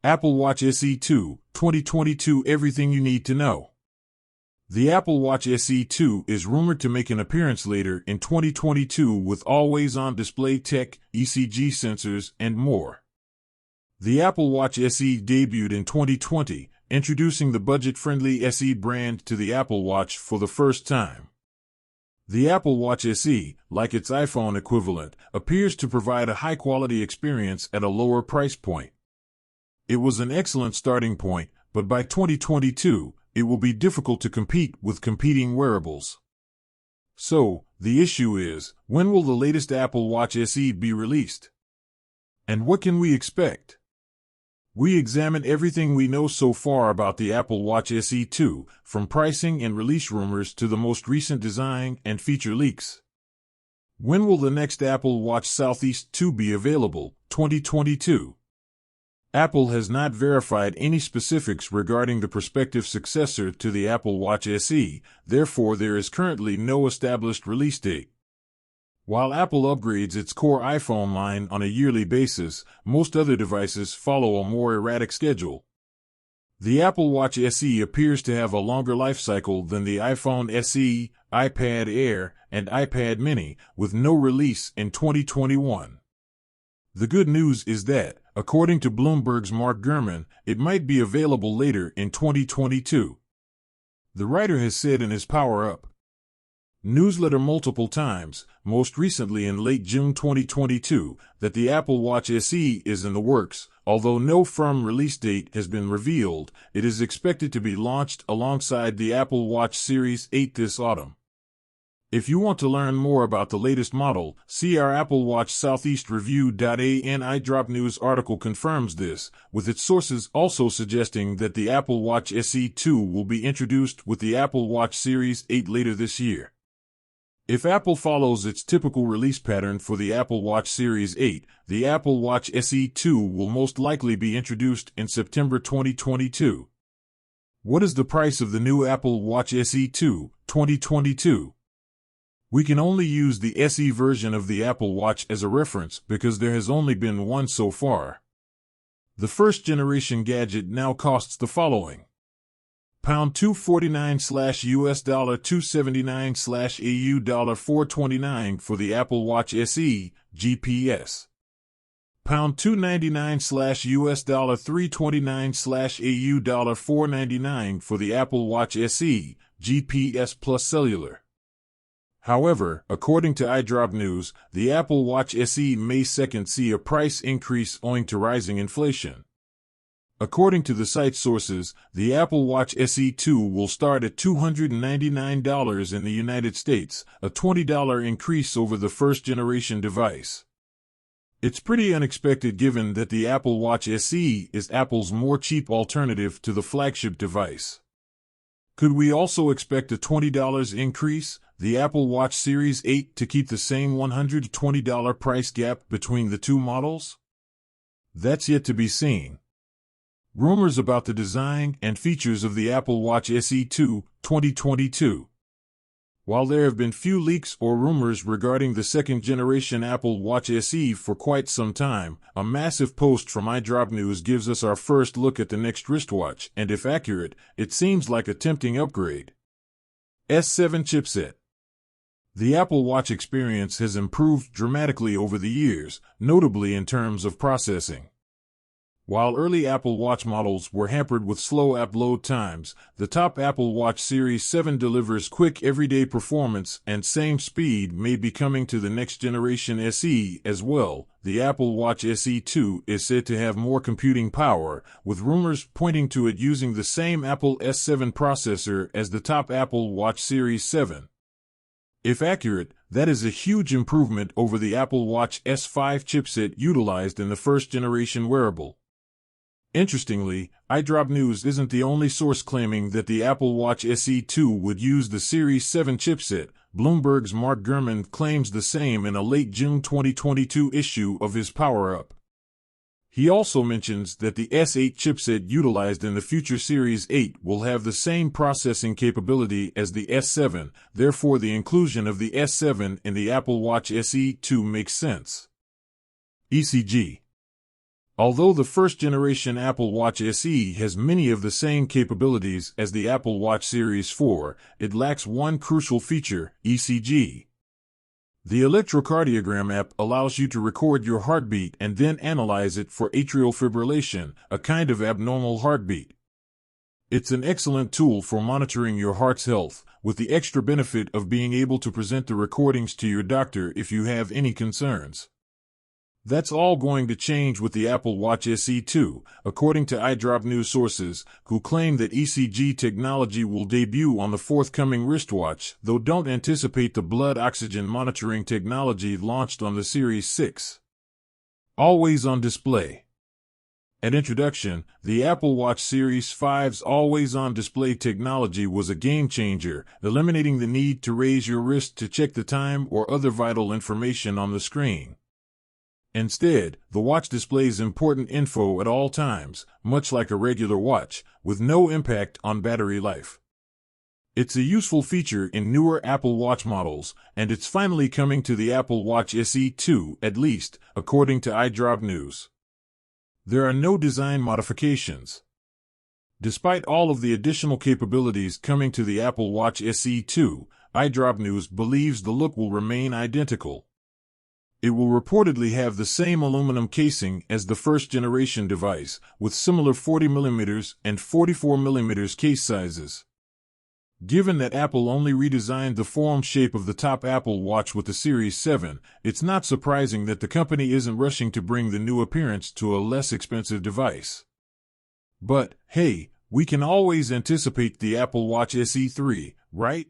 Apple Watch SE 2, 2022. Everything you need to know. The Apple Watch SE 2 is rumored to make an appearance later in 2022 with always-on display tech, ECG sensors, and more. The Apple Watch SE debuted in 2020, introducing the budget-friendly SE brand to the Apple Watch for the first time. The Apple Watch SE, like its iPhone equivalent, appears to provide a high-quality experience at a lower price point. It was an excellent starting point, but by 2022, it will be difficult to compete with competing wearables. So, the issue is, when will the latest Apple Watch SE be released? And what can we expect? We examine everything we know so far about the Apple Watch SE 2, from pricing and release rumors to the most recent design and feature leaks. When will the next Apple Watch Southeast 2 be available? 2022. Apple has not verified any specifics regarding the prospective successor to the Apple Watch SE, therefore there is currently no established release date. While Apple upgrades its core iPhone line on a yearly basis, most other devices follow a more erratic schedule. The Apple Watch SE appears to have a longer life cycle than the iPhone SE, iPad Air, and iPad mini, with no release in 2021. The good news is that, according to Bloomberg's Mark Gurman, it might be available later in 2022. The writer has said in his Power Up newsletter multiple times, most recently in late June 2022, that the Apple Watch SE is in the works. Although no firm release date has been revealed, it is expected to be launched alongside the Apple Watch Series 8 this autumn. If you want to learn more about the latest model, see our Apple Watch Southeast Review. An iDrop News article confirms this, with its sources also suggesting that the Apple Watch SE 2 will be introduced with the Apple Watch Series 8 later this year. If Apple follows its typical release pattern for the Apple Watch Series 8, the Apple Watch SE 2 will most likely be introduced in September 2022. What is the price of the new Apple Watch SE 2, 2022? We can only use the SE version of the Apple Watch as a reference because there has only been one so far. The first generation gadget now costs the following: $249 $279 $429 for the Apple Watch SE, GPS. $299 $329 $499 for the Apple Watch SE, GPS plus cellular. However, according to iDrop News, the Apple Watch SE May 2nd see a price increase owing to rising inflation. According to the site sources, the Apple Watch SE 2 will start at $299 in the United States, a $20 increase over the first-generation device. It's pretty unexpected given that the Apple Watch SE is Apple's more cheap alternative to the flagship device. Could we also expect a $20 increase, the Apple Watch Series 8, to keep the same $120 price gap between the two models? That's yet to be seen. Rumors about the design and features of the Apple Watch SE 2, 2022. While there have been few leaks or rumors regarding the second-generation Apple Watch SE for quite some time, a massive post from iDrop News gives us our first look at the next wristwatch, and if accurate, it seems like a tempting upgrade. S7 chipset. The Apple Watch experience has improved dramatically over the years, notably in terms of processing. While early Apple Watch models were hampered with slow app load times, the top Apple Watch Series 7 delivers quick everyday performance and same speed may be coming to the next generation SE as well. The Apple Watch SE 2 is said to have more computing power, with rumors pointing to it using the same Apple S7 processor as the top Apple Watch Series 7. If accurate, that is a huge improvement over the Apple Watch S5 chipset utilized in the first-generation wearable. Interestingly, iDrop News isn't the only source claiming that the Apple Watch SE 2 would use the Series 7 chipset. Bloomberg's Mark Gurman claims the same in a late June 2022 issue of his Power Up. He also mentions that the S8 chipset utilized in the future Series 8 will have the same processing capability as the S7, therefore the inclusion of the S7 in the Apple Watch SE 2 makes sense. ECG. Although the first-generation Apple Watch SE has many of the same capabilities as the Apple Watch Series 4, it lacks one crucial feature, ECG. The electrocardiogram app allows you to record your heartbeat and then analyze it for atrial fibrillation, a kind of abnormal heartbeat. It's an excellent tool for monitoring your heart's health, with the extra benefit of being able to present the recordings to your doctor if you have any concerns. That's all going to change with the Apple Watch SE 2, according to iDrop news sources, who claim that ECG technology will debut on the forthcoming wristwatch, though don't anticipate the blood oxygen monitoring technology launched on the Series 6. Always on display. At introduction, the Apple Watch Series 5's always-on display technology was a game-changer, eliminating the need to raise your wrist to check the time or other vital information on the screen. Instead, the watch displays important info at all times, much like a regular watch, with no impact on battery life. It's a useful feature in newer Apple Watch models, and it's finally coming to the Apple Watch SE 2, at least, according to iDrop News. There are no design modifications. Despite all of the additional capabilities coming to the Apple Watch SE 2, iDrop News believes the look will remain identical. It will reportedly have the same aluminum casing as the first-generation device, with similar 40mm and 44mm case sizes. Given that Apple only redesigned the form shape of the top Apple Watch with the Series 7, it's not surprising that the company isn't rushing to bring the new appearance to a less expensive device. But, hey, we can always anticipate the Apple Watch SE 3, right?